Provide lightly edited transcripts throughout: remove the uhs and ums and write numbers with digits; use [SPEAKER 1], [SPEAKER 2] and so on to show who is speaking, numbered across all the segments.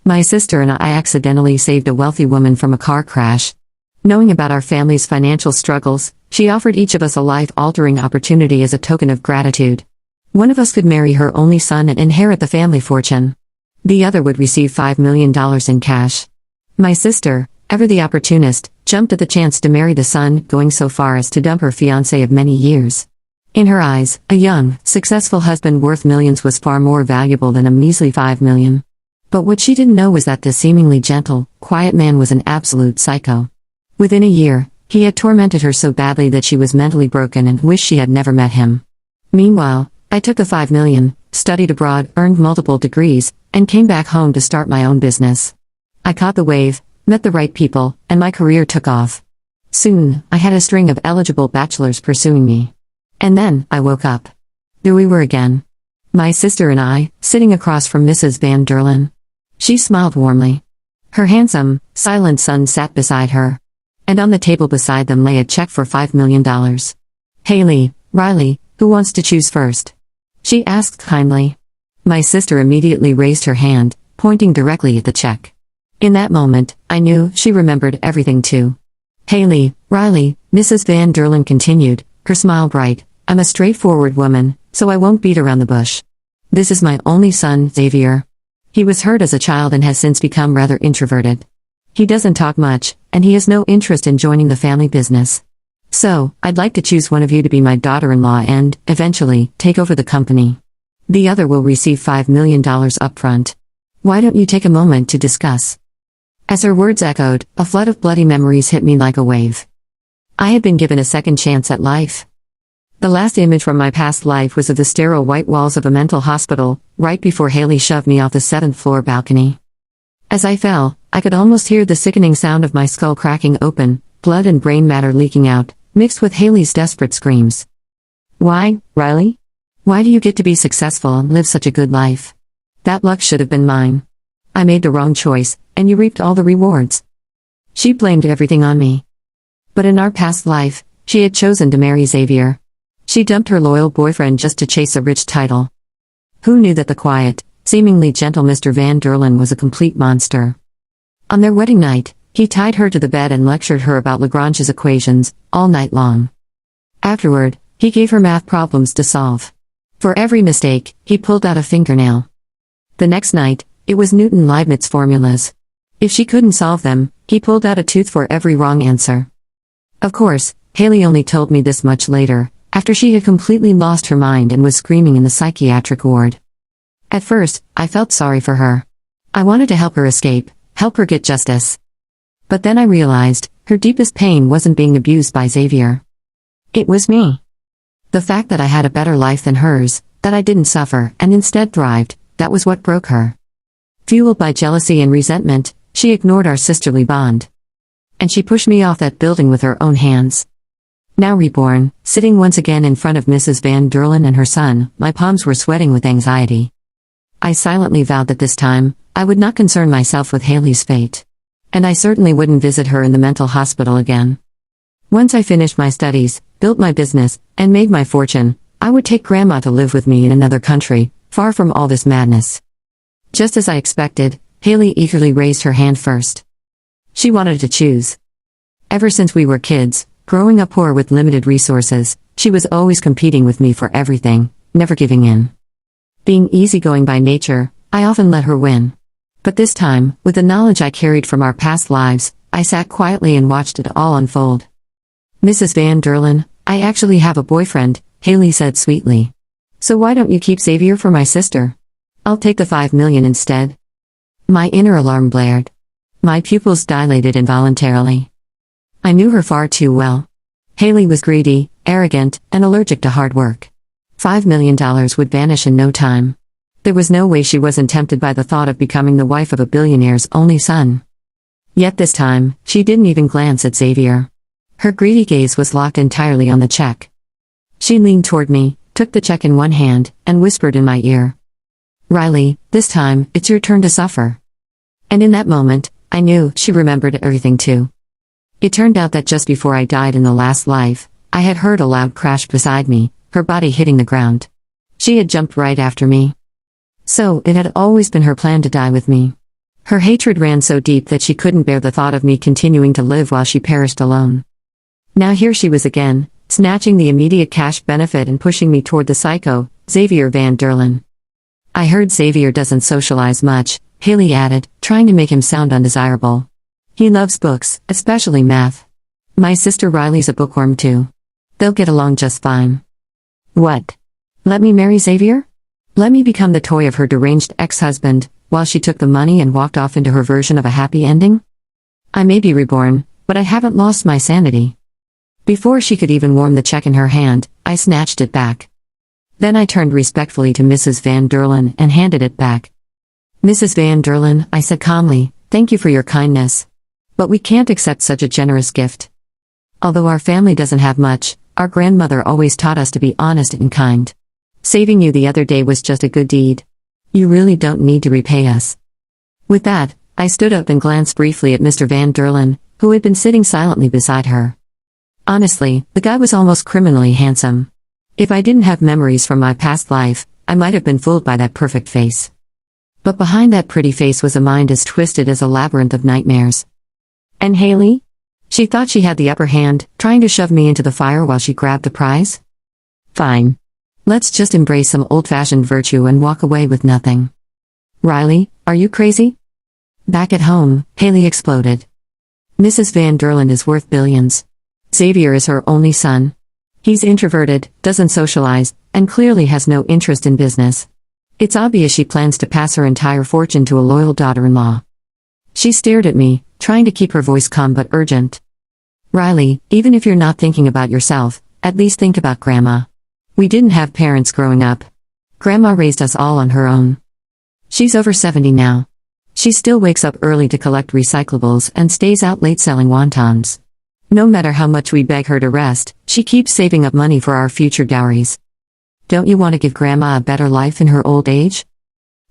[SPEAKER 1] My sister and I accidentally saved a wealthy woman from a car crash. Knowing about our family's financial struggles, she offered each of us a life-altering opportunity as a token of gratitude. One of us could marry her only son and inherit the family fortune. The other would receive $5 million in cash. My sister, ever the opportunist, jumped at the chance to marry the son, going so far as to dump her fiancé of many years. In her eyes, a young, successful husband worth millions was far more valuable than a measly $5 million. But what she didn't know was that this seemingly gentle, quiet man was an absolute psycho. Within a year, he had tormented her so badly that she was mentally broken and wished she had never met him. Meanwhile, I took the $5 million, studied abroad, earned multiple degrees, and came back home to start my own business. I caught the wave, met the right people, and my career took off. Soon, I had a string of eligible bachelors pursuing me. And then, I woke up. There we were again. My sister and I, sitting across from Mrs. Van Derlen. She smiled warmly. Her handsome, silent son sat beside her. And on the table beside them lay a check for $5 million. Haley, Riley, who wants to choose first? She asked kindly. My sister immediately raised her hand, pointing directly at the check. In that moment, I knew she remembered everything too. Haley, Riley, Mrs. Van Derlen continued, her smile bright. I'm a straightforward woman, so I won't beat around the bush. This is my only son, Xavier. He was hurt as a child and has since become rather introverted. He doesn't talk much, and he has no interest in joining the family business. So, I'd like to choose one of you to be my daughter-in-law and, eventually, take over the company. The other will receive $5 million upfront. Why don't you take a moment to discuss? As her words echoed, a flood of bloody memories hit me like a wave. I had been given a second chance at life. The last image from my past life was of the sterile white walls of a mental hospital, right before Haley shoved me off the 7th-floor balcony. As I fell, I could almost hear the sickening sound of my skull cracking open, blood and brain matter leaking out, mixed with Haley's desperate screams. Why, Riley? Why do you get to be successful and live such a good life? That luck should have been mine. I made the wrong choice, and you reaped all the rewards. She blamed everything on me. But in our past life, she had chosen to marry Xavier. She dumped her loyal boyfriend just to chase a rich title. Who knew that the quiet, seemingly gentle Mr. Van Derlen was a complete monster? On their wedding night, he tied her to the bed and lectured her about Lagrange's equations, all night long. Afterward, he gave her math problems to solve. For every mistake, he pulled out a fingernail. The next night, it was Newton-Leibniz formulas. If she couldn't solve them, he pulled out a tooth for every wrong answer. Of course, Haley only told me this much later, after she had completely lost her mind and was screaming in the psychiatric ward. At first, I felt sorry for her. I wanted to help her escape, help her get justice. But then I realized, her deepest pain wasn't being abused by Xavier. It was me. The fact that I had a better life than hers, that I didn't suffer and instead thrived, that was what broke her. Fueled by jealousy and resentment, she ignored our sisterly bond. And she pushed me off that building with her own hands. Now reborn, sitting once again in front of Mrs. Van Derlen and her son, my palms were sweating with anxiety. I silently vowed that this time, I would not concern myself with Haley's fate. And I certainly wouldn't visit her in the mental hospital again. Once I finished my studies, built my business, and made my fortune, I would take Grandma to live with me in another country, far from all this madness. Just as I expected, Haley eagerly raised her hand first. She wanted to choose. Ever since we were kids, growing up poor with limited resources, she was always competing with me for everything, never giving in. Being easygoing by nature, I often let her win. But this time, with the knowledge I carried from our past lives, I sat quietly and watched it all unfold. Mrs. Van Derlen, I actually have a boyfriend, Haley said sweetly. So why don't you keep Xavier for my sister? I'll take the $5 million instead. My inner alarm blared. My pupils dilated involuntarily. I knew her far too well. Haley was greedy, arrogant, and allergic to hard work. $5 million would vanish in no time. There was no way she wasn't tempted by the thought of becoming the wife of a billionaire's only son. Yet this time, she didn't even glance at Xavier. Her greedy gaze was locked entirely on the check. She leaned toward me, took the check in one hand, and whispered in my ear. Riley, this time, it's your turn to suffer. And in that moment, I knew she remembered everything too. It turned out that just before I died in the last life, I had heard a loud crash beside me, her body hitting the ground. She had jumped right after me. So, it had always been her plan to die with me. Her hatred ran so deep that she couldn't bear the thought of me continuing to live while she perished alone. Now here she was again, snatching the immediate cash benefit and pushing me toward the psycho, Xavier Van Derlen. I heard Xavier doesn't socialize much, Haley added, trying to make him sound undesirable. He loves books, especially math. My sister Riley's a bookworm too. They'll get along just fine. What? Let me marry Xavier? Let me become the toy of her deranged ex-husband, while she took the money and walked off into her version of a happy ending? I may be reborn, but I haven't lost my sanity. Before she could even warm the check in her hand, I snatched it back. Then I turned respectfully to Mrs. Van Derlen and handed it back. Mrs. Van Derlen, I said calmly, thank you for your kindness. But we can't accept such a generous gift. Although our family doesn't have much, our grandmother always taught us to be honest and kind. Saving you the other day was just a good deed. You really don't need to repay us. With that, I stood up and glanced briefly at Mr. Van Derlen, who had been sitting silently beside her. Honestly, the guy was almost criminally handsome. If I didn't have memories from my past life, I might have been fooled by that perfect face. But behind that pretty face was a mind as twisted as a labyrinth of nightmares. And Haley? She thought she had the upper hand, trying to shove me into the fire while she grabbed the prize? Fine. Let's just embrace some old-fashioned virtue and walk away with nothing. Riley, are you crazy? Back at home, Haley exploded. Mrs. Van Derlen is worth billions. Xavier is her only son. He's introverted, doesn't socialize, and clearly has no interest in business. It's obvious she plans to pass her entire fortune to a loyal daughter-in-law. She stared at me, trying to keep her voice calm but urgent. Riley, even if you're not thinking about yourself, at least think about Grandma. We didn't have parents growing up. Grandma raised us all on her own. She's over 70 now. She still wakes up early to collect recyclables and stays out late selling wontons. No matter how much we beg her to rest, she keeps saving up money for our future dowries. Don't you want to give Grandma a better life in her old age?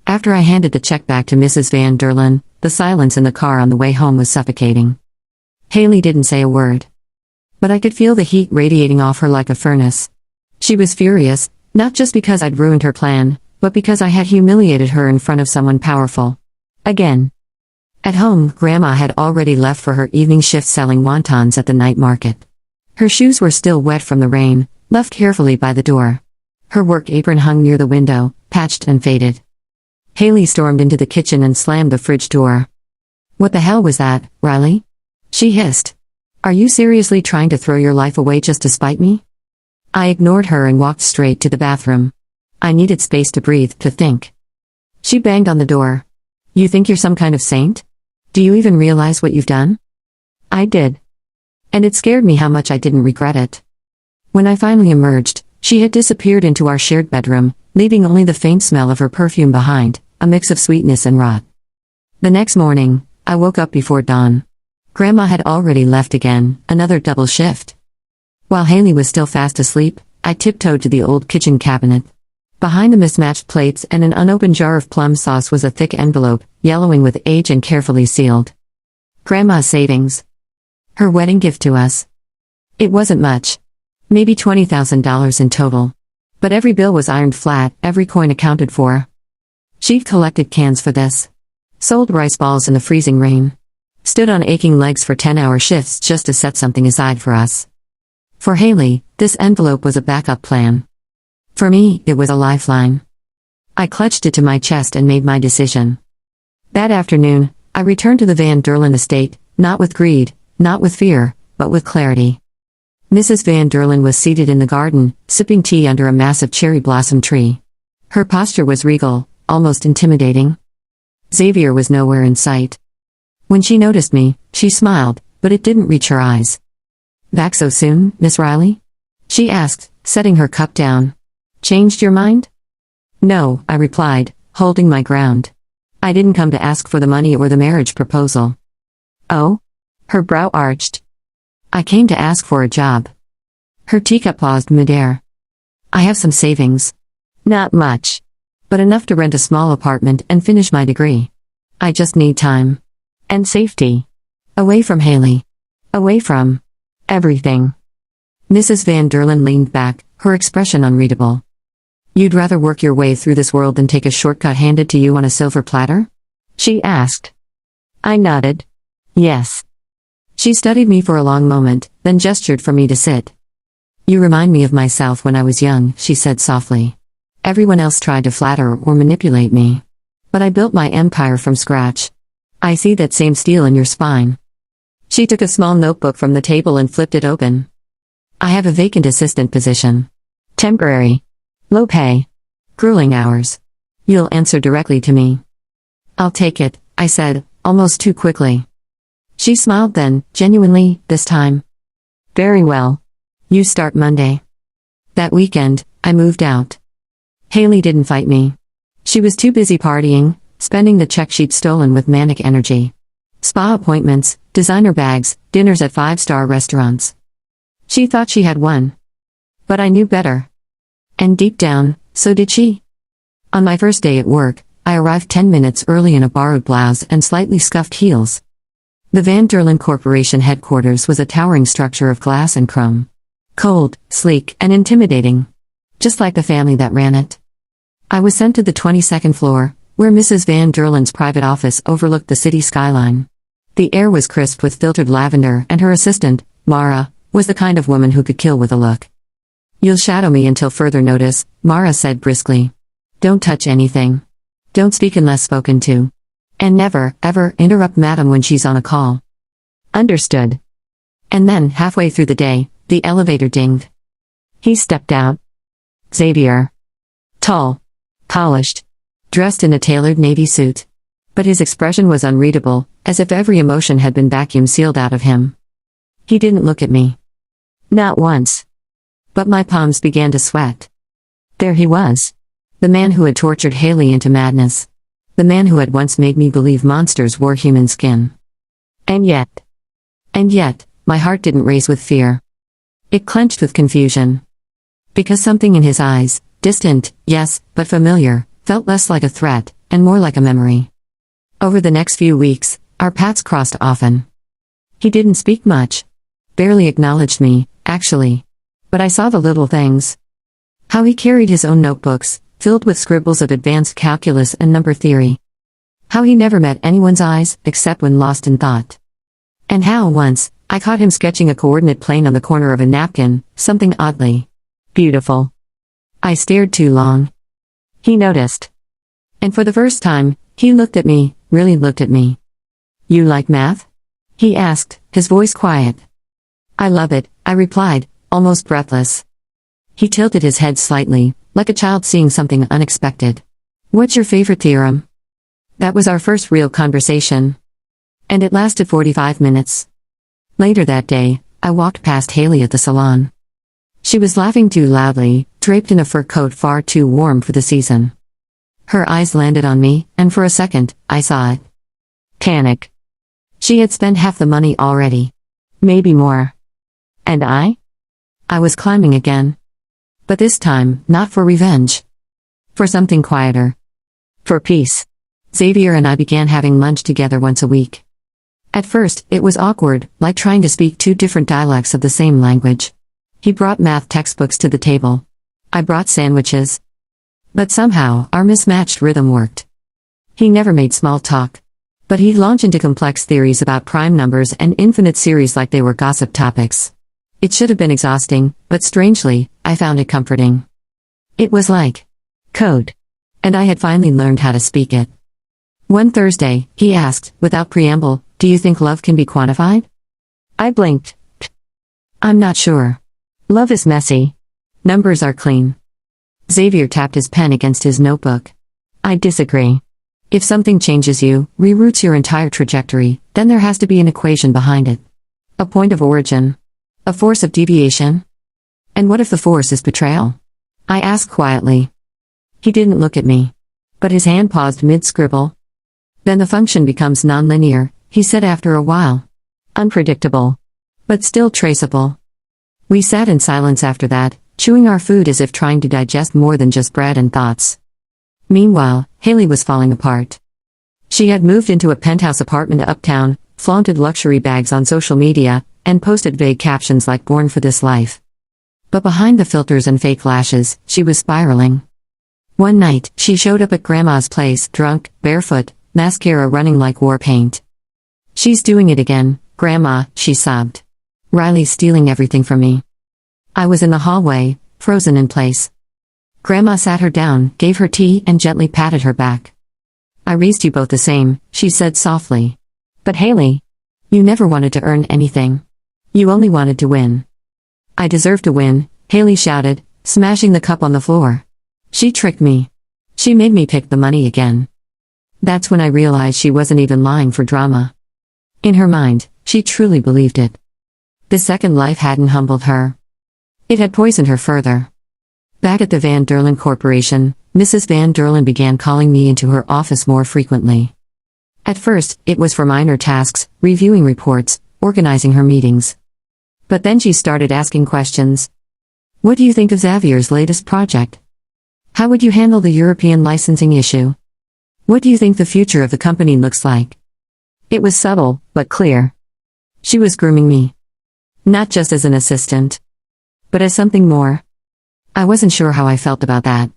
[SPEAKER 1] After I handed the check back to Mrs. Van Derlen, the silence in the car on the way home was suffocating. Haley didn't say a word. But I could feel the heat radiating off her like a furnace. She was furious, not just because I'd ruined her plan, but because I had humiliated her in front of someone powerful. Again. At home, Grandma had already left for her evening shift selling wontons at the night market. Her shoes were still wet from the rain, left carefully by the door. Her work apron hung near the window, patched and faded. Haley stormed into the kitchen and slammed the fridge door. What the hell was that, Riley? She hissed. Are you seriously trying to throw your life away just to spite me? I ignored her and walked straight to the bathroom. I needed space to breathe, to think. She banged on the door. You think you're some kind of saint? Do you even realize what you've done? I did. And it scared me how much I didn't regret it. When I finally emerged, she had disappeared into our shared bedroom, leaving only the faint smell of her perfume behind, a mix of sweetness and rot. The next morning, I woke up before dawn. Grandma had already left again, another double shift. While Haley was still fast asleep, I tiptoed to the old kitchen cabinet. Behind the mismatched plates and an unopened jar of plum sauce was a thick envelope, yellowing with age and carefully sealed. Grandma's savings. Her wedding gift to us. It wasn't much. Maybe $20,000 in total. But every bill was ironed flat, every coin accounted for. She'd collected cans for this. Sold rice balls in the freezing rain. Stood on aching legs for 10-hour shifts just to set something aside for us. For Haley, this envelope was a backup plan. For me, it was a lifeline. I clutched it to my chest and made my decision. That afternoon, I returned to the Van Derlen estate, not with greed, not with fear, but with clarity. Mrs. Van Derlen was seated in the garden, sipping tea under a massive cherry blossom tree. Her posture was regal, almost intimidating. Xavier was nowhere in sight. When she noticed me, she smiled, but it didn't reach her eyes. Back so soon, Miss Riley? She asked, setting her cup down. Changed your mind? No, I replied, holding my ground. I didn't come to ask for the money or the marriage proposal. Oh? Her brow arched. I came to ask for a job. Her teacup paused midair. I have some savings. Not much. But enough to rent a small apartment and finish my degree. I just need time. And safety. Away from Haley. Away from everything. Mrs. Van Derlen leaned back, her expression unreadable. You'd rather work your way through this world than take a shortcut handed to you on a silver platter? She asked. I nodded. Yes. She studied me for a long moment, then gestured for me to sit. You remind me of myself when I was young, she said softly. Everyone else tried to flatter or manipulate me. But I built my empire from scratch. I see that same steel in your spine. She took a small notebook from the table and flipped it open. I have a vacant assistant position. Temporary. Low pay. Grueling hours. You'll answer directly to me. I'll take it, I said, almost too quickly. She smiled then, genuinely, this time. Very well. You start Monday. That weekend, I moved out. Haley didn't fight me. She was too busy partying, spending the check she'd stolen with manic energy. Spa appointments, designer bags, dinners at 5-star restaurants. She thought she had won. But I knew better. And deep down, so did she. On my first day at work, I arrived 10 minutes early in a borrowed blouse and slightly scuffed heels. The Van Derlen Corporation headquarters was a towering structure of glass and chrome. Cold, sleek, and intimidating. Just like the family that ran it. I was sent to the 22nd floor, where Mrs. Van Derlen's private office overlooked the city skyline. The air was crisp with filtered lavender, and her assistant, Mara, was the kind of woman who could kill with a look. You'll shadow me until further notice, Mara said briskly. Don't touch anything. Don't speak unless spoken to. And never, ever, interrupt Madam when she's on a call. Understood. And then, halfway through the day, the elevator dinged. He stepped out. Xavier. Tall. Polished. Dressed in a tailored navy suit. But his expression was unreadable, as if every emotion had been vacuum sealed out of him. He didn't look at me. Not once. But my palms began to sweat. There he was. The man who had tortured Haley into madness. The man who had once made me believe monsters wore human skin. And yet, my heart didn't race with fear. It clenched with confusion. Because something in his eyes, distant, yes, but familiar, felt less like a threat, and more like a memory. Over the next few weeks, our paths crossed often. He didn't speak much. Barely acknowledged me, actually. But I saw the little things. How he carried his own notebooks, filled with scribbles of advanced calculus and number theory. How he never met anyone's eyes, except when lost in thought. And how, once, I caught him sketching a coordinate plane on the corner of a napkin, something oddly beautiful. I stared too long. He noticed. And for the first time, he looked at me, really looked at me. You like math? He asked, his voice quiet. I love it, I replied, almost breathless. He tilted his head slightly, like a child seeing something unexpected. What's your favorite theorem? That was our first real conversation. And it lasted 45 minutes. Later that day, I walked past Haley at the salon. She was laughing too loudly, draped in a fur coat far too warm for the season. Her eyes landed on me, and for a second, I saw it. Panic. She had spent half the money already. Maybe more. And I? I was climbing again. But this time, not for revenge. For something quieter. For peace. Xavier and I began having lunch together once a week. At first, it was awkward, like trying to speak two different dialects of the same language. He brought math textbooks to the table. I brought sandwiches. But somehow, our mismatched rhythm worked. He never made small talk. But he'd launch into complex theories about prime numbers and infinite series like they were gossip topics. It should have been exhausting, but strangely, I found it comforting. It was like code. And I had finally learned how to speak it. One Thursday, he asked, without preamble, do you think love can be quantified? I blinked. I'm not sure. Love is messy. Numbers are clean. Xavier tapped his pen against his notebook. I disagree. If something changes you, reroutes your entire trajectory, then there has to be an equation behind it. A point of origin. A force of deviation? And what if the force is betrayal? I asked quietly. He didn't look at me. But his hand paused mid-scribble. Then the function becomes nonlinear, he said after a while. Unpredictable. But still traceable. We sat in silence after that, chewing our food as if trying to digest more than just bread and thoughts. Meanwhile, Haley was falling apart. She had moved into a penthouse apartment uptown, flaunted luxury bags on social media, and posted vague captions like "born for this life." But behind the filters and fake lashes, she was spiraling. One night, she showed up at Grandma's place, drunk, barefoot, mascara running like war paint. She's doing it again, Grandma, she sobbed. Riley's stealing everything from me. I was in the hallway, frozen in place. Grandma sat her down, gave her tea, and gently patted her back. I raised you both the same, she said softly. But Haley, you never wanted to earn anything. You only wanted to win. I deserve to win, Haley shouted, smashing the cup on the floor. She tricked me. She made me pick the money again. That's when I realized she wasn't even lying for drama. In her mind, she truly believed it. The second life hadn't humbled her. It had poisoned her further. Back at the Van Derlen Corporation, Mrs. Van Derlen began calling me into her office more frequently. At first, it was for minor tasks, reviewing reports, organizing her meetings. But then she started asking questions. What do you think of Xavier's latest project? How would you handle the European licensing issue? What do you think the future of the company looks like? It was subtle, but clear. She was grooming me. Not just as an assistant, but as something more. I wasn't sure how I felt about that.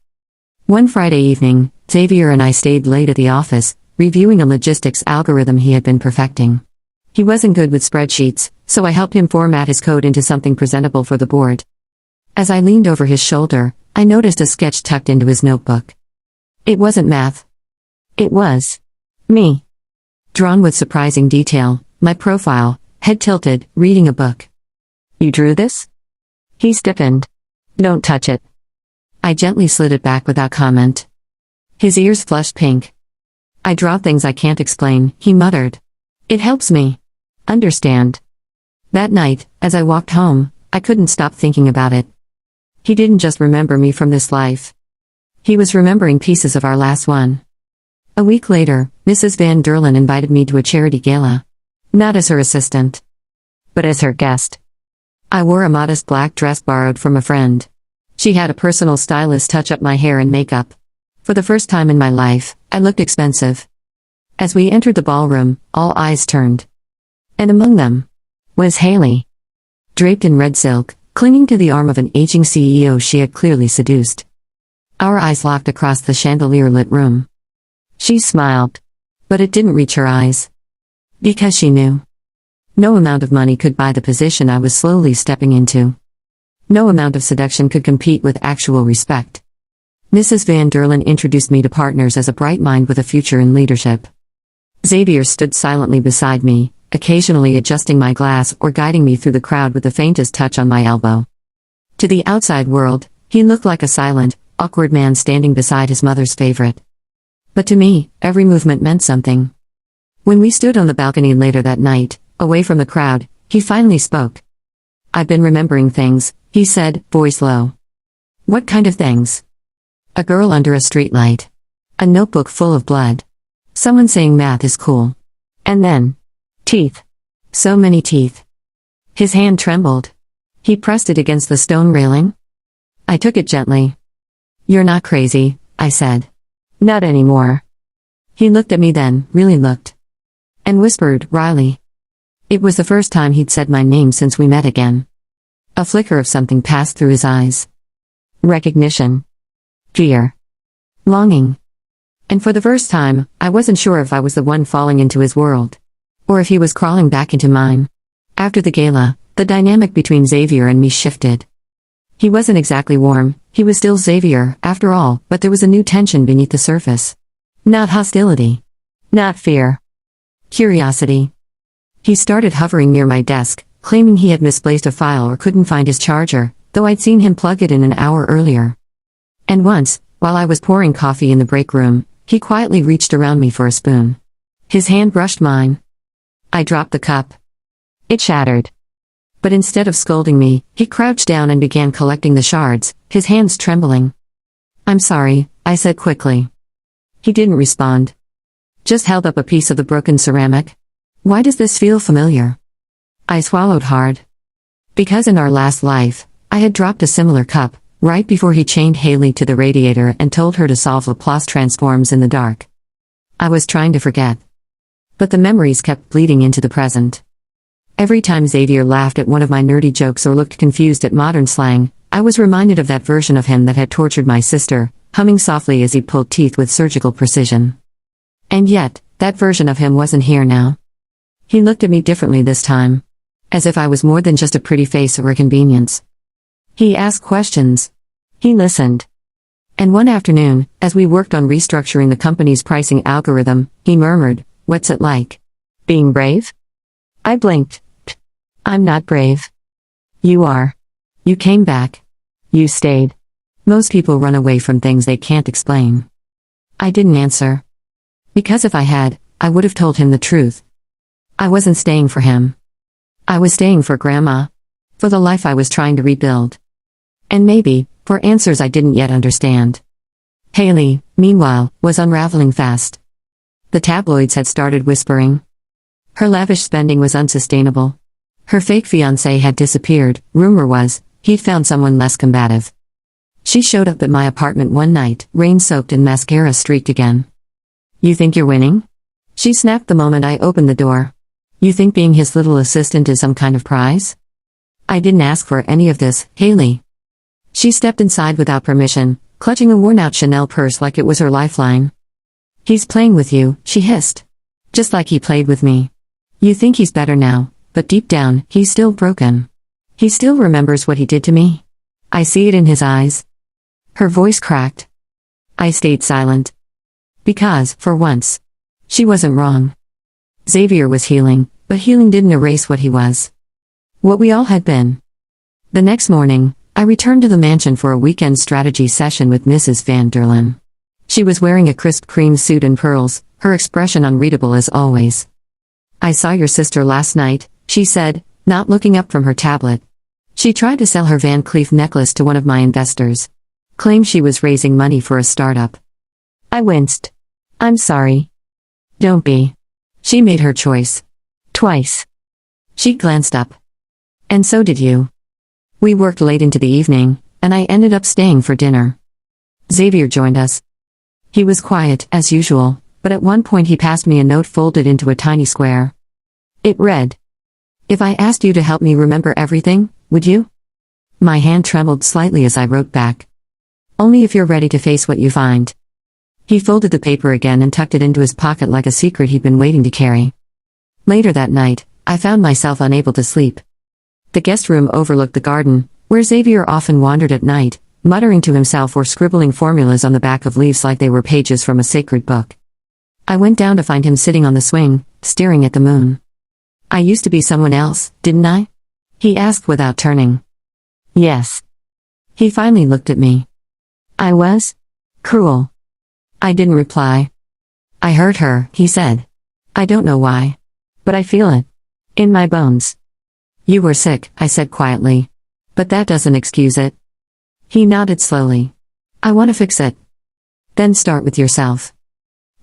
[SPEAKER 1] One Friday evening, Xavier and I stayed late at the office, reviewing a logistics algorithm he had been perfecting. He wasn't good with spreadsheets, so I helped him format his code into something presentable for the board. As I leaned over his shoulder, I noticed a sketch tucked into his notebook. It wasn't math. It was me. Drawn with surprising detail, my profile, head tilted, reading a book. You drew this? He stiffened. Don't touch it. I gently slid it back without comment. His ears flushed pink. I draw things I can't explain, he muttered. It helps me understand. That night, as I walked home, I couldn't stop thinking about it. He didn't just remember me from this life. He was remembering pieces of our last one. A week later, Mrs. Van Derlen invited me to a charity gala. Not as her assistant, but as her guest. I wore a modest black dress borrowed from a friend. She had a personal stylist touch up my hair and makeup. For the first time in my life, I looked expensive. As we entered the ballroom, all eyes turned. And among them was Haley. Draped in red silk, clinging to the arm of an aging CEO she had clearly seduced. Our eyes locked across the chandelier-lit room. She smiled. But it didn't reach her eyes. Because she knew. No amount of money could buy the position I was slowly stepping into. No amount of seduction could compete with actual respect. Mrs. Van Derlen introduced me to partners as a bright mind with a future in leadership. Xavier stood silently beside me, occasionally adjusting my glass or guiding me through the crowd with the faintest touch on my elbow. To the outside world, he looked like a silent, awkward man standing beside his mother's favorite. But to me, every movement meant something. When we stood on the balcony later that night, away from the crowd, he finally spoke. I've been remembering things, he said, voice low. What kind of things? A girl under a streetlight. A notebook full of blood. Someone saying math is cool. And then, teeth. So many teeth. His hand trembled. He pressed it against the stone railing. I took it gently. You're not crazy, I said. Not anymore. He looked at me then, really looked. And whispered, Riley. It was the first time he'd said my name since we met again. A flicker of something passed through his eyes. Recognition. Fear. Longing. And for the first time, I wasn't sure if I was the one falling into his world. Or if he was crawling back into mine. After the gala, the dynamic between Xavier and me shifted. He wasn't exactly warm, he was still Xavier, after all, but there was a new tension beneath the surface. Not hostility. Not fear. Curiosity. He started hovering near my desk, claiming he had misplaced a file or couldn't find his charger, though I'd seen him plug it in an hour earlier. And once, while I was pouring coffee in the break room, he quietly reached around me for a spoon. His hand brushed mine. I dropped the cup. It shattered. But instead of scolding me, he crouched down and began collecting the shards, his hands trembling. I'm sorry, I said quickly. He didn't respond. Just held up a piece of the broken ceramic. Why does this feel familiar? I swallowed hard. Because in our last life, I had dropped a similar cup, right before he chained Haley to the radiator and told her to solve Laplace transforms in the dark. I was trying to forget. But the memories kept bleeding into the present. Every time Xavier laughed at one of my nerdy jokes or looked confused at modern slang, I was reminded of that version of him that had tortured my sister, humming softly as he pulled teeth with surgical precision. And yet, that version of him wasn't here now. He looked at me differently this time. As if I was more than just a pretty face or a convenience. He asked questions. He listened. And one afternoon, as we worked on restructuring the company's pricing algorithm, he murmured, "What's it like? Being brave?" I blinked. "I'm not brave." "You are. You came back. You stayed. Most people run away from things they can't explain." I didn't answer. Because if I had, I would have told him the truth. I wasn't staying for him. I was staying for Grandma. For the life I was trying to rebuild. And maybe, for answers I didn't yet understand. Haley, meanwhile, was unraveling fast. The tabloids had started whispering. Her lavish spending was unsustainable. Her fake fiancé had disappeared. Rumor was, he'd found someone less combative. She showed up at my apartment one night, rain-soaked and mascara streaked again. "You think you're winning?" She snapped the moment I opened the door. "You think being his little assistant is some kind of prize?" "I didn't ask for any of this, Haley." She stepped inside without permission, clutching a worn-out Chanel purse like it was her lifeline. "He's playing with you," she hissed. "Just like he played with me. You think he's better now, but deep down, he's still broken. He still remembers what he did to me. I see it in his eyes." Her voice cracked. I stayed silent. Because, for once, she wasn't wrong. Xavier was healing, but healing didn't erase what he was. What we all had been. The next morning, I returned to the mansion for a weekend strategy session with Mrs. Van Derlen. She was wearing a crisp cream suit and pearls, her expression unreadable as always. "I saw your sister last night," she said, not looking up from her tablet. She tried to sell her Van Cleef necklace to one of my investors. Claimed she was raising money for a startup. I winced. "I'm sorry." "Don't be." She made her choice. Twice. She glanced up. "And so did you." We worked late into the evening, and I ended up staying for dinner. Xavier joined us. He was quiet, as usual, but at one point he passed me a note folded into a tiny square. It read, "If I asked you to help me remember everything, would you?" My hand trembled slightly as I wrote back. "Only if you're ready to face what you find." He folded the paper again and tucked it into his pocket like a secret he'd been waiting to carry. Later that night, I found myself unable to sleep. The guest room overlooked the garden, where Xavier often wandered at night, muttering to himself or scribbling formulas on the back of leaves like they were pages from a sacred book. I went down to find him sitting on the swing, staring at the moon. "I used to be someone else, didn't I?" he asked without turning. "Yes." He finally looked at me. "I was? Cruel." I didn't reply. "I hurt her," he said. "I don't know why. But I feel it. In my bones." "You were sick," I said quietly. "But that doesn't excuse it." He nodded slowly. "I want to fix it." "Then start with yourself."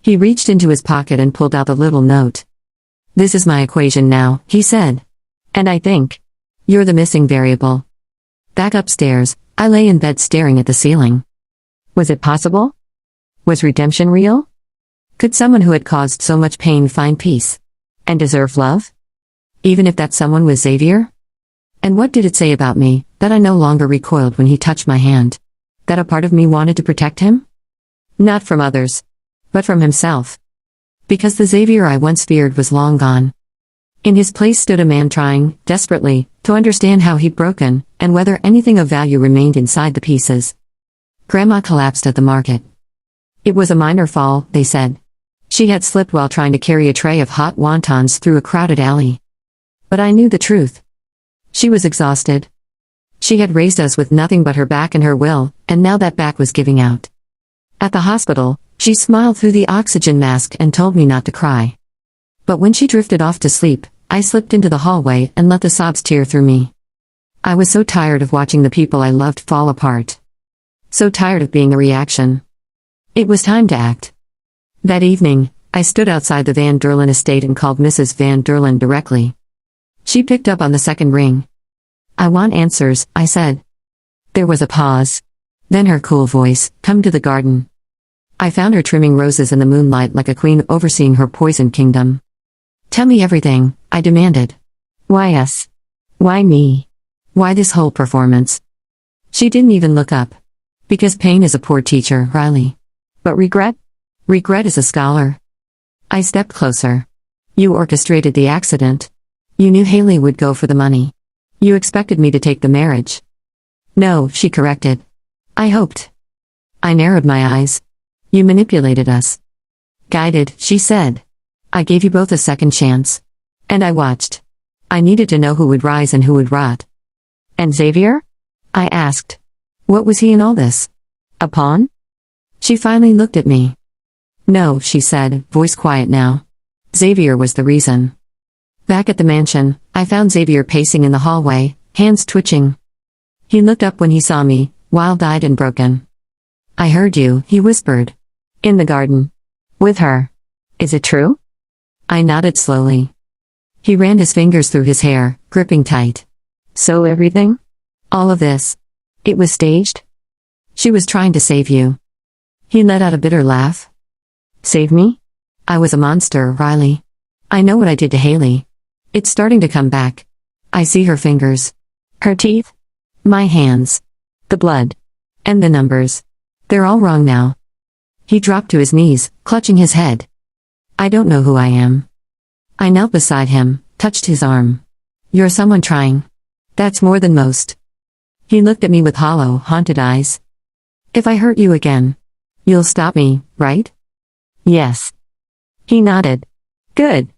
[SPEAKER 1] He reached into his pocket and pulled out a little note. "This is my equation now," he said. "And I think you're the missing variable." Back upstairs, I lay in bed staring at the ceiling. Was it possible? Was redemption real? Could someone who had caused so much pain find peace? And deserve love? Even if that someone was Xavier? And what did it say about me, that I no longer recoiled when he touched my hand? That a part of me wanted to protect him? Not from others. But from himself. Because the Xavier I once feared was long gone. In his place stood a man trying, desperately, to understand how he'd broken, and whether anything of value remained inside the pieces. Grandma collapsed at the market. It was a minor fall, they said. She had slipped while trying to carry a tray of hot wontons through a crowded alley. But I knew the truth. She was exhausted. She had raised us with nothing but her back and her will, and now that back was giving out. At the hospital, she smiled through the oxygen mask and told me not to cry. But when she drifted off to sleep, I slipped into the hallway and let the sobs tear through me. I was so tired of watching the people I loved fall apart. So tired of being a reaction. It was time to act. That evening, I stood outside the Van Derlen estate and called Mrs. Van Derlen directly. She picked up on the second ring. "I want answers," I said. There was a pause. Then her cool voice, "Come to the garden." I found her trimming roses in the moonlight like a queen overseeing her poison kingdom. "Tell me everything," I demanded. "Why us? Why me? Why this whole performance?" She didn't even look up. Because pain is a poor teacher, Riley. But regret? Regret is a scholar. I stepped closer. You orchestrated the accident. You knew Haley would go for the money. You expected me to take the marriage. No, she corrected. I hoped. I narrowed my eyes. You manipulated us. Guided, she said. I gave you both a second chance. And I watched. I needed to know who would rise and who would rot. And Xavier? I asked. What was he in all this? A pawn? She finally looked at me. No, she said, voice quiet now. Xavier was the reason. Back at the mansion, I found Xavier pacing in the hallway, hands twitching. He looked up when he saw me, wild-eyed and broken. I heard you, he whispered. In the garden. With her. Is it true? I nodded slowly. He ran his fingers through his hair, gripping tight. So everything? All of this. It was staged? She was trying to save you. He let out a bitter laugh. Save me? I was a monster, Riley. I know what I did to Haley. It's starting to come back. I see her fingers. Her teeth. My hands. The blood. And the numbers. They're all wrong now. He dropped to his knees, clutching his head. I don't know who I am. I knelt beside him, touched his arm. You're someone trying. That's more than most. He looked at me with hollow, haunted eyes. If I hurt you again, you'll stop me, right? Yes. He nodded. Good.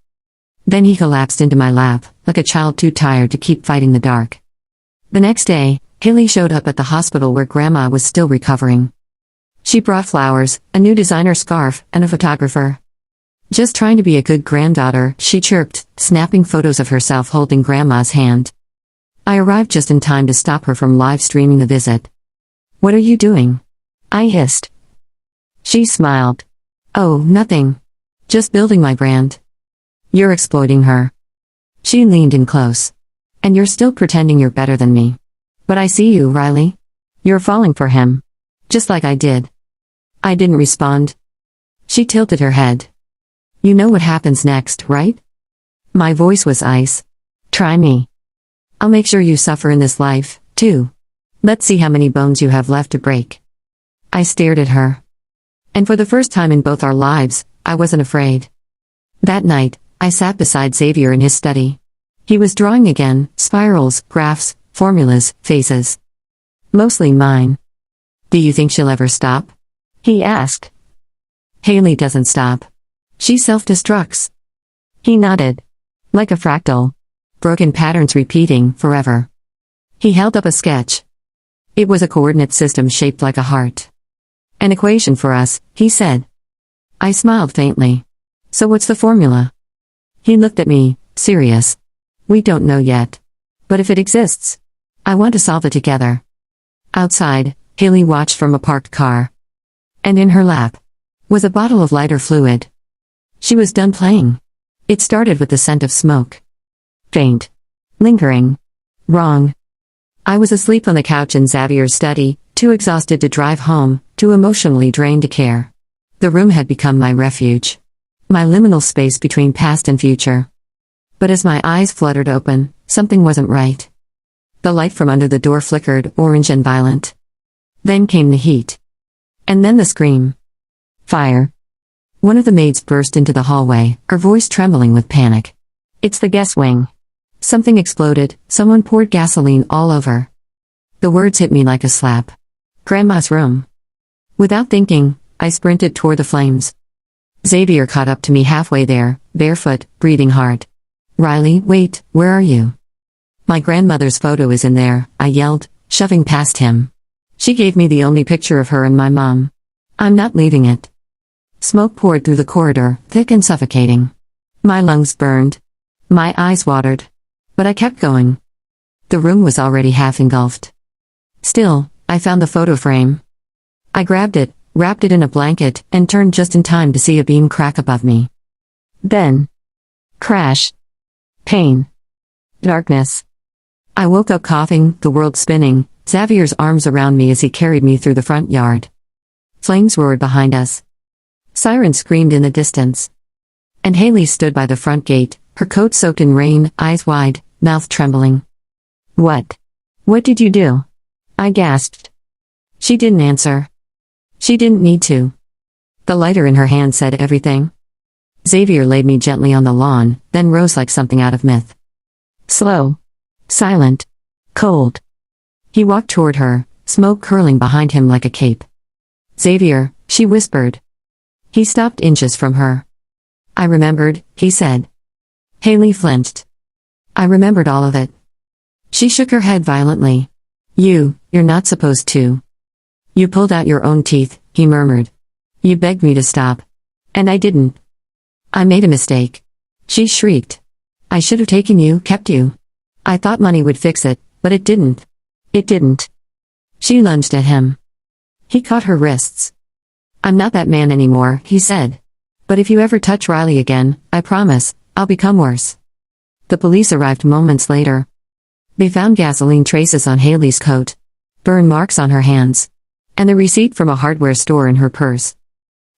[SPEAKER 1] Then he collapsed into my lap, like a child too tired to keep fighting the dark. The next day, Haley showed up at the hospital where Grandma was still recovering. She brought flowers, a new designer scarf, and a photographer. Just trying to be a good granddaughter, she chirped, snapping photos of herself holding Grandma's hand. I arrived just in time to stop her from live streaming the visit. What are you doing? I hissed. She smiled. Oh, nothing. Just building my brand. You're exploiting her. She leaned in close. And you're still pretending you're better than me. But I see you, Riley. You're falling for him. Just like I did. I didn't respond. She tilted her head. You know what happens next, right? My voice was ice. Try me. I'll make sure you suffer in this life, too. Let's see how many bones you have left to break. I stared at her. And for the first time in both our lives, I wasn't afraid. That night, I sat beside Xavier in his study. He was drawing again, spirals, graphs, formulas, faces. Mostly mine. Do you think she'll ever stop? He asked. Haley doesn't stop. She self-destructs. He nodded. Like a fractal. Broken patterns repeating, forever. He held up a sketch. It was a coordinate system shaped like a heart. An equation for us, he said. I smiled faintly. So what's the formula? He looked at me, serious. We don't know yet. But if it exists, I want to solve it together. Outside, Haley watched from a parked car. And in her lap was a bottle of lighter fluid. She was done playing. It started with the scent of smoke. Faint. Lingering. Wrong. I was asleep on the couch in Xavier's study, too exhausted to drive home, too emotionally drained to care. The room had become my refuge. My liminal space between past and future. But as my eyes fluttered open, something wasn't right. The light from under the door flickered, orange and violent. Then came the heat. And then the scream. Fire. One of the maids burst into the hallway, her voice trembling with panic. It's the guest wing. Something exploded, someone poured gasoline all over. The words hit me like a slap. Grandma's room. Without thinking, I sprinted toward the flames. Xavier caught up to me halfway there, barefoot, breathing hard. Riley, wait, where are you? My grandmother's photo is in there, I yelled, shoving past him. She gave me the only picture of her and my mom. I'm not leaving it. Smoke poured through the corridor, thick and suffocating. My lungs burned. My eyes watered. But I kept going. The room was already half engulfed. Still, I found the photo frame. I grabbed it, wrapped it in a blanket, and turned just in time to see a beam crack above me. Then. Crash. Pain. Darkness. I woke up coughing, the world spinning, Xavier's arms around me as he carried me through the front yard. Flames roared behind us. Sirens screamed in the distance. And Haley stood by the front gate, her coat soaked in rain, eyes wide, mouth trembling. What? What did you do? I gasped. She didn't answer. She didn't need to. The lighter in her hand said everything. Xavier laid me gently on the lawn, then rose like something out of myth. Slow. Silent. Cold. He walked toward her, smoke curling behind him like a cape. Xavier, she whispered. He stopped inches from her. I remembered, he said. Haley flinched. I remembered all of it. She shook her head violently. You're not supposed to. You pulled out your own teeth, he murmured. You begged me to stop. And I didn't. I made a mistake. She shrieked. I should have taken you, kept you. I thought money would fix it, but it didn't. It didn't. She lunged at him. He caught her wrists. I'm not that man anymore, he said. But if you ever touch Riley again, I promise, I'll become worse. The police arrived moments later. They found gasoline traces on Haley's coat, burn marks on her hands, and the receipt from a hardware store in her purse.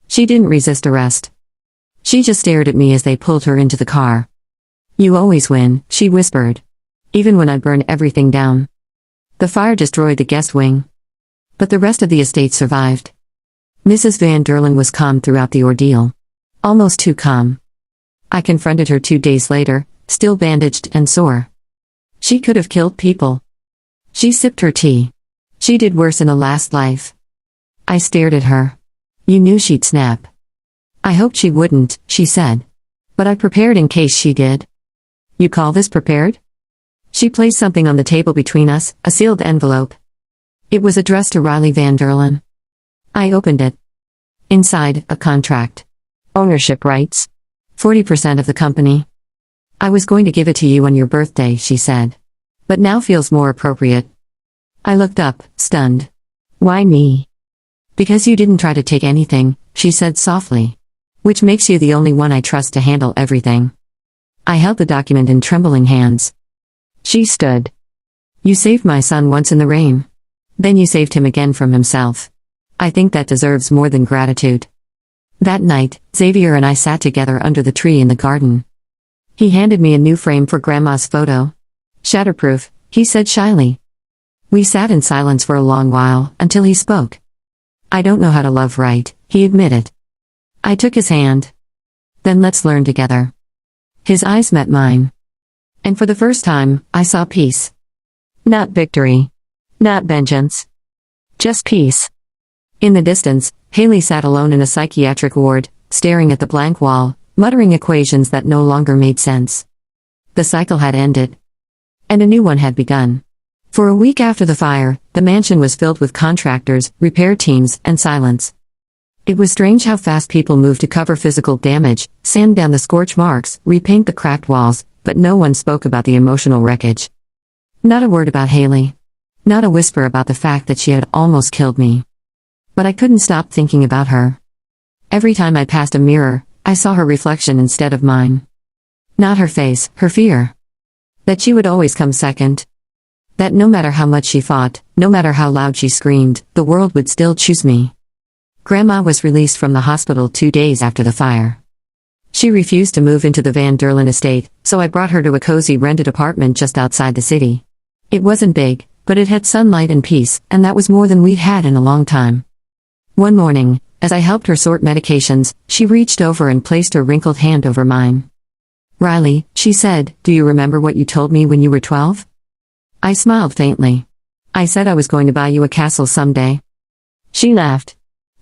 [SPEAKER 1] She didn't resist arrest. She just stared at me as they pulled her into the car. You always win, she whispered. Even when I burn everything down. The fire destroyed the guest wing. But the rest of the estate survived. Mrs. Van Derlen was calm throughout the ordeal. Almost too calm. I confronted her 2 days later, still bandaged and sore. She could have killed people. She sipped her tea. She did worse in a last life. I stared at her. You knew she'd snap. I hoped she wouldn't, she said. But I prepared in case she did. You call this prepared? She placed something on the table between us, a sealed envelope. It was addressed to Riley Van Derlen. I opened it. Inside, a contract. Ownership rights. 40% of the company. I was going to give it to you on your birthday, she said. But now feels more appropriate. I looked up, stunned. Why me? Because you didn't try to take anything, she said softly. Which makes you the only one I trust to handle everything. I held the document in trembling hands. She stood. You saved my son once in the rain. Then you saved him again from himself. I think that deserves more than gratitude. That night, Xavier and I sat together under the tree in the garden. He handed me a new frame for Grandma's photo. Shatterproof, he said shyly. We sat in silence for a long while, until he spoke. I don't know how to love right, he admitted. I took his hand. Then let's learn together. His eyes met mine. And for the first time, I saw peace. Not victory. Not vengeance. Just peace. In the distance, Haley sat alone in a psychiatric ward, staring at the blank wall, muttering equations that no longer made sense. The cycle had ended. And a new one had begun. For a week after the fire, the mansion was filled with contractors, repair teams, and silence. It was strange how fast people moved to cover physical damage, sand down the scorch marks, repaint the cracked walls, but no one spoke about the emotional wreckage. Not a word about Haley. Not a whisper about the fact that she had almost killed me. But I couldn't stop thinking about her. Every time I passed a mirror, I saw her reflection instead of mine. Not her face, her fear. That she would always come second. That no matter how much she fought, no matter how loud she screamed, the world would still choose me. Grandma was released from the hospital 2 days after the fire. She refused to move into the Van Derlen estate, so I brought her to a cozy rented apartment just outside the city. It wasn't big, but it had sunlight and peace, and that was more than we'd had in a long time. One morning, as I helped her sort medications, she reached over and placed her wrinkled hand over mine. Riley, she said, do you remember what you told me when you were 12? I smiled faintly. I said I was going to buy you a castle someday. She laughed.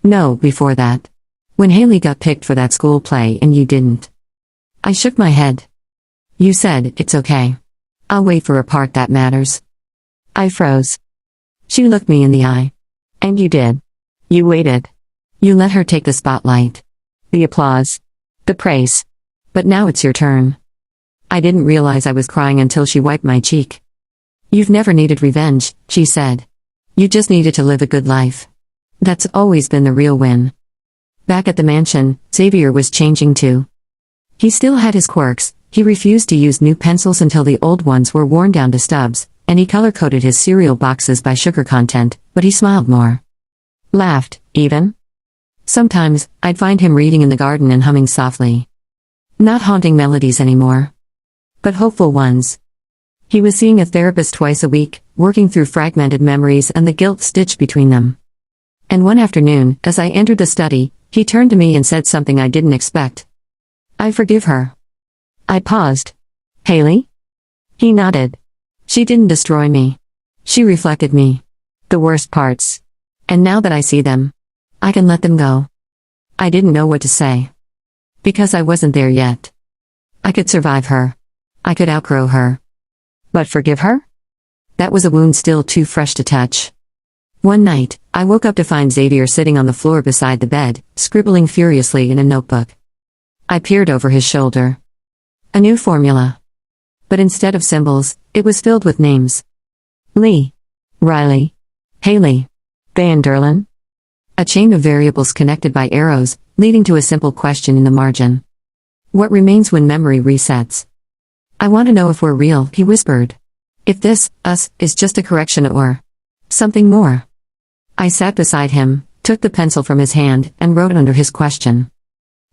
[SPEAKER 1] No, before that. When Haley got picked for that school play and you didn't. I shook my head. You said, it's okay. I'll wait for a part that matters. I froze. She looked me in the eye. And you did. You waited. You let her take the spotlight. The applause. The praise. But now it's your turn. I didn't realize I was crying until she wiped my cheek. You've never needed revenge, she said. You just needed to live a good life. That's always been the real win. Back at the mansion, Xavier was changing too. He still had his quirks. He refused to use new pencils until the old ones were worn down to stubs, and he color-coded his cereal boxes by sugar content, but he smiled more. Laughed, even. Sometimes, I'd find him reading in the garden and humming softly. Not haunting melodies anymore. But hopeful ones. He was seeing a therapist twice a week, working through fragmented memories and the guilt stitched between them. And one afternoon, as I entered the study, he turned to me and said something I didn't expect. I forgive her. I paused. Haley? He nodded. She didn't destroy me. She reflected me. The worst parts. And now that I see them, I can let them go. I didn't know what to say. Because I wasn't there yet. I could survive her. I could outgrow her. But forgive her? That was a wound still too fresh to touch. One night, I woke up to find Xavier sitting on the floor beside the bed, scribbling furiously in a notebook. I peered over his shoulder. A new formula. But instead of symbols, it was filled with names. Lee. Riley. Haley. Van Derlin. A chain of variables connected by arrows, leading to a simple question in the margin. What remains when memory resets? I want to know if we're real, he whispered. If this, us, is just a correction or something more. I sat beside him, took the pencil from his hand, and wrote under his question.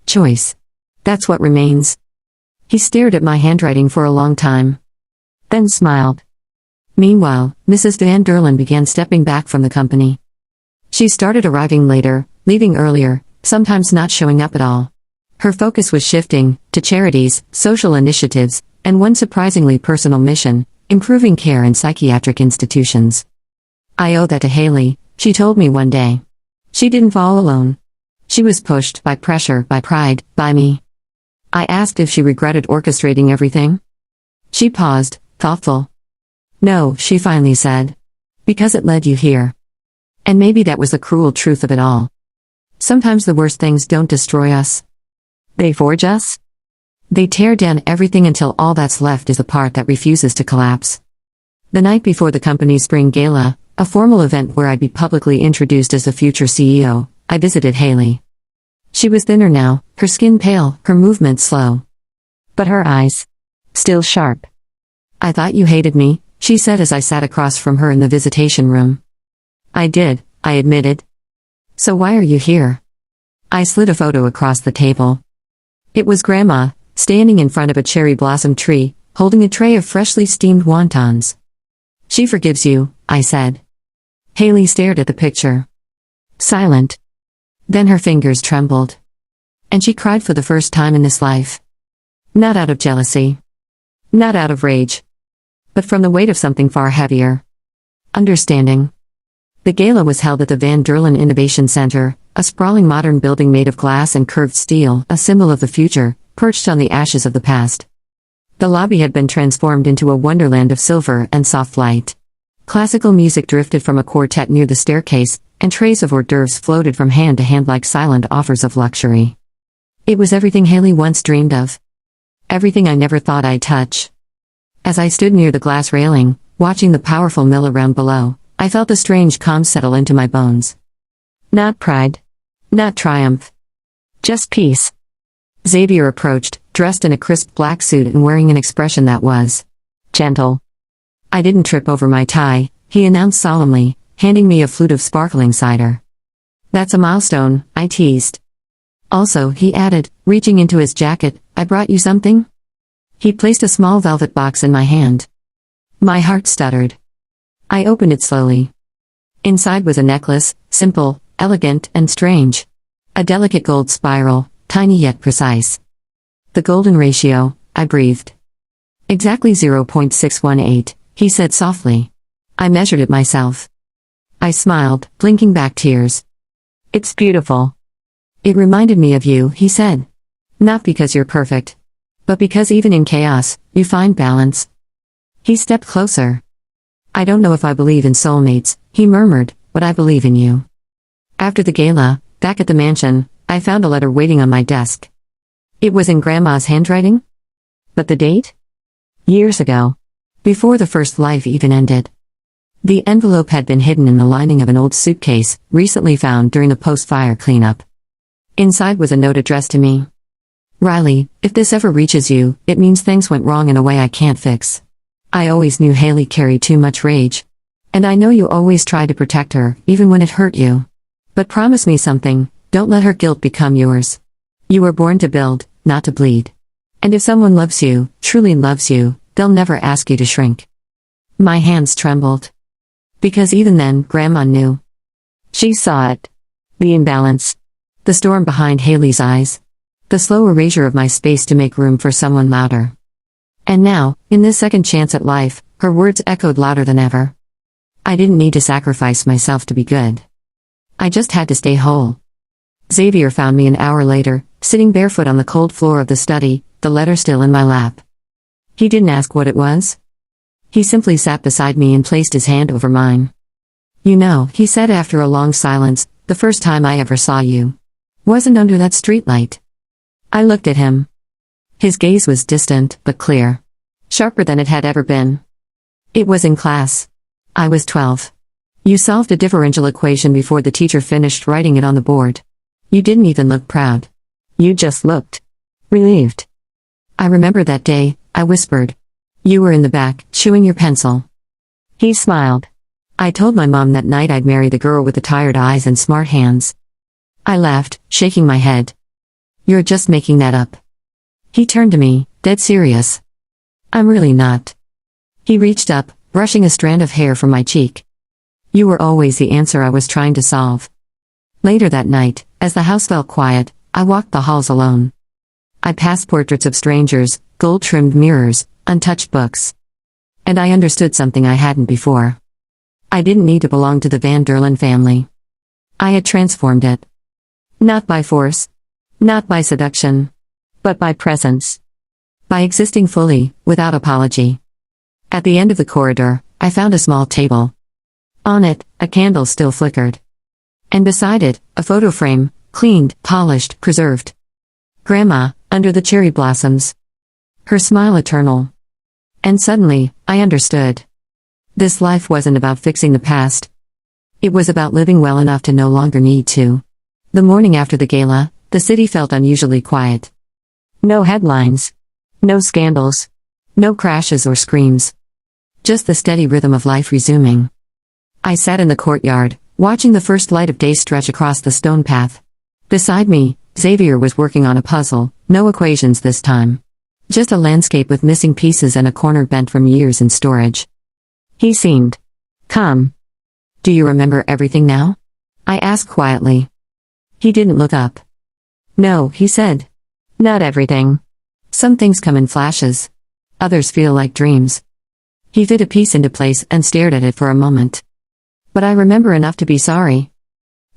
[SPEAKER 1] Choice. That's what remains. He stared at my handwriting for a long time. Then smiled. Meanwhile, Mrs. Van Derlin began stepping back from the company. She started arriving later, leaving earlier, sometimes not showing up at all. Her focus was shifting to charities, social initiatives, and one surprisingly personal mission, improving care in psychiatric institutions. I owe that to Haley, she told me one day. She didn't fall alone. She was pushed by pressure, by pride, by me. I asked if she regretted orchestrating everything. She paused, thoughtful. No, she finally said. Because it led you here. And maybe that was the cruel truth of it all. Sometimes the worst things don't destroy us. They forge us. They tear down everything until all that's left is the part that refuses to collapse. The night before the company's spring gala, a formal event where I'd be publicly introduced as the future CEO, I visited Haley. She was thinner now, her skin pale, her movements slow. But her eyes, still sharp. I thought you hated me, she said as I sat across from her in the visitation room. I did, I admitted. So why are you here? I slid a photo across the table. It was Grandma, standing in front of a cherry blossom tree, holding a tray of freshly steamed wontons. She forgives you, I said. Haley stared at the picture. Silent. Then her fingers trembled. And she cried for the first time in this life. Not out of jealousy. Not out of rage. But from the weight of something far heavier. Understanding. The gala was held at the Van Derlin Innovation Center, a sprawling modern building made of glass and curved steel, a symbol of the future, perched on the ashes of the past. The lobby had been transformed into a wonderland of silver and soft light. Classical music drifted from a quartet near the staircase, and trays of hors d'oeuvres floated from hand to hand like silent offers of luxury. It was everything Haley once dreamed of. Everything I never thought I'd touch. As I stood near the glass railing, watching the powerful mill around below, I felt a strange calm settle into my bones. Not pride. Not triumph. Just peace. Xavier approached, dressed in a crisp black suit and wearing an expression that was gentle. I didn't trip over my tie, he announced solemnly, handing me a flute of sparkling cider. That's a milestone, I teased. Also, he added, reaching into his jacket, I brought you something? He placed a small velvet box in my hand. My heart stuttered. I opened it slowly. Inside was a necklace, simple, elegant, and strange. A delicate gold spiral, tiny yet precise. The golden ratio, I breathed. Exactly 0.618, he said softly. I measured it myself. I smiled, blinking back tears. It's beautiful. It reminded me of you, he said. Not because you're perfect. But because even in chaos, you find balance. He stepped closer. I don't know if I believe in soulmates, he murmured, but I believe in you. After the gala, back at the mansion, I found a letter waiting on my desk. It was in Grandma's handwriting? But the date? Years ago. Before the first life even ended. The envelope had been hidden in the lining of an old suitcase, recently found during the post-fire cleanup. Inside was a note addressed to me. Riley, if this ever reaches you, it means things went wrong in a way I can't fix. I always knew Haley carried too much rage. And I know you always tried to protect her, even when it hurt you. But promise me something, don't let her guilt become yours. You were born to build, not to bleed. And if someone loves you, truly loves you, they'll never ask you to shrink. My hands trembled. Because even then, Grandma knew. She saw it. The imbalance. The storm behind Haley's eyes. The slow erasure of my space to make room for someone louder. And now, in this second chance at life, her words echoed louder than ever. I didn't need to sacrifice myself to be good. I just had to stay whole. Xavier found me an hour later, sitting barefoot on the cold floor of the study, the letter still in my lap. He didn't ask what it was. He simply sat beside me and placed his hand over mine. You know, he said after a long silence, the first time I ever saw you wasn't under that streetlight. I looked at him. His gaze was distant, but clear. Sharper than it had ever been. It was in class. I was 12. You solved a differential equation before the teacher finished writing it on the board. You didn't even look proud. You just looked relieved. I remember that day, I whispered. You were in the back, chewing your pencil. He smiled. I told my mom that night I'd marry the girl with the tired eyes and smart hands. I laughed, shaking my head. You're just making that up. He turned to me, dead serious. I'm really not. He reached up, brushing a strand of hair from my cheek. You were always the answer I was trying to solve. Later that night, as the house fell quiet, I walked the halls alone. I passed portraits of strangers, gold-trimmed mirrors, untouched books. And I understood something I hadn't before. I didn't need to belong to the Van Derlen family. I had transformed it. Not by force. Not by seduction. But by presence. By existing fully, without apology. At the end of the corridor, I found a small table. On it, a candle still flickered. And beside it, a photo frame, cleaned, polished, preserved. Grandma, under the cherry blossoms. Her smile eternal. And suddenly, I understood. This life wasn't about fixing the past. It was about living well enough to no longer need to. The morning after the gala, the city felt unusually quiet. No headlines. No scandals. No crashes or screams. Just the steady rhythm of life resuming. I sat in the courtyard, watching the first light of day stretch across the stone path. Beside me, Xavier was working on a puzzle, no equations this time. Just a landscape with missing pieces and a corner bent from years in storage. He seemed calm. Do you remember everything now? I asked quietly. He didn't look up. No, he said. Not everything. Some things come in flashes. Others feel like dreams. He fit a piece into place and stared at it for a moment. But I remember enough to be sorry.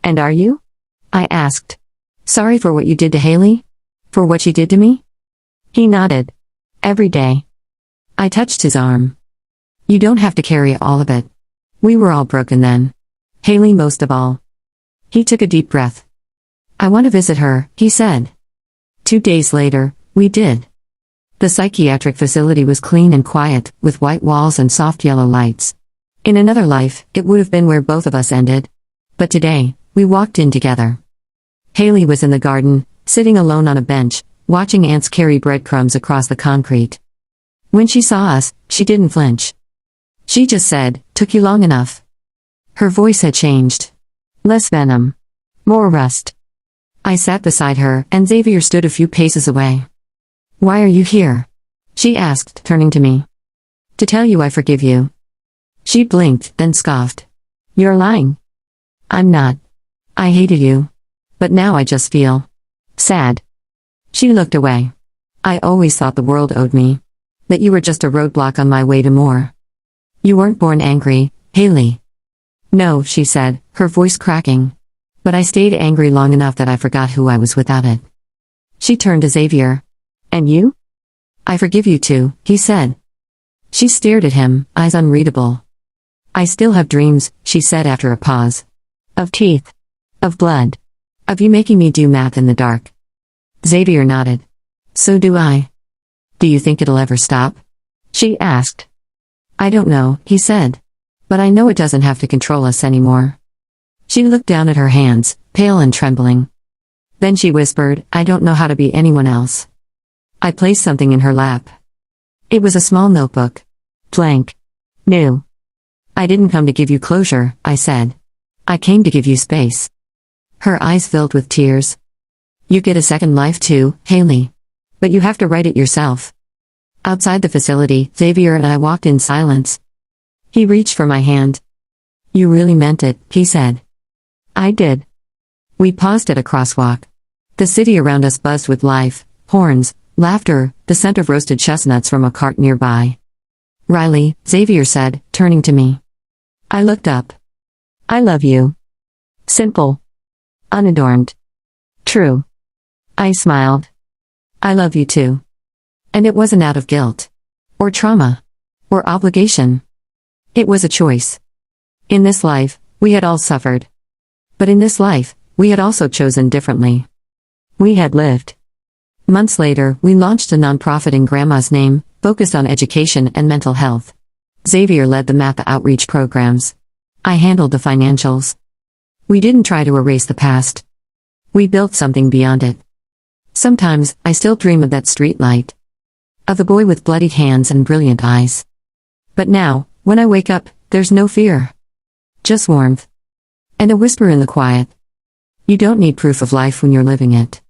[SPEAKER 1] And are you? I asked. Sorry for what you did to Haley? For what she did to me? He nodded. Every day. I touched his arm. You don't have to carry all of it. We were all broken then. Haley most of all. He took a deep breath. I want to visit her, he said. 2 days later, we did. The psychiatric facility was clean and quiet, with white walls and soft yellow lights. In another life, it would have been where both of us ended. But today, we walked in together. Haley was in the garden, sitting alone on a bench, watching ants carry breadcrumbs across the concrete. When she saw us, she didn't flinch. She just said, "Took you long enough." Her voice had changed. Less venom. More rust. I sat beside her, and Xavier stood a few paces away. "Why are you here?" she asked, turning to me. "To tell you I forgive you." She blinked, then scoffed. "You're lying." "I'm not. I hated you. But now I just feel sad." She looked away. "I always thought the world owed me. That you were just a roadblock on my way to more. You weren't born angry, Haley." "No," she said, her voice cracking. "But I stayed angry long enough that I forgot who I was without it." She turned to Xavier. "And you?" "I forgive you too," he said. She stared at him, eyes unreadable. "I still have dreams," she said after a pause. "Of teeth. Of blood. Of you making me do math in the dark." Xavier nodded. "So do I." "Do you think it'll ever stop?" she asked. "I don't know," he said. "But I know it doesn't have to control us anymore." She looked down at her hands, pale and trembling. Then she whispered, "I don't know how to be anyone else." I placed something in her lap. It was a small notebook. Blank. New. "I didn't come to give you closure," I said. "I came to give you space." Her eyes filled with tears. "You get a second life too, Haley. But you have to write it yourself." Outside the facility, Xavier and I walked in silence. He reached for my hand. "You really meant it," he said. I did. We paused at a crosswalk. The city around us buzzed with life, horns, laughter, the scent of roasted chestnuts from a cart nearby. "Riley," Xavier said, turning to me. I looked up. "I love you." Simple. Unadorned. True. I smiled. "I love you too." And it wasn't out of guilt. Or trauma. Or obligation. It was a choice. In this life, we had all suffered. But in this life, we had also chosen differently. We had lived. Months later, we launched a nonprofit in Grandma's name, focused on education and mental health. Xavier led the MAPA outreach programs. I handled the financials. We didn't try to erase the past. We built something beyond it. Sometimes, I still dream of that street light. Of the boy with bloodied hands and brilliant eyes. But now, when I wake up, there's no fear. Just warmth. And a whisper in the quiet. You don't need proof of life when you're living it.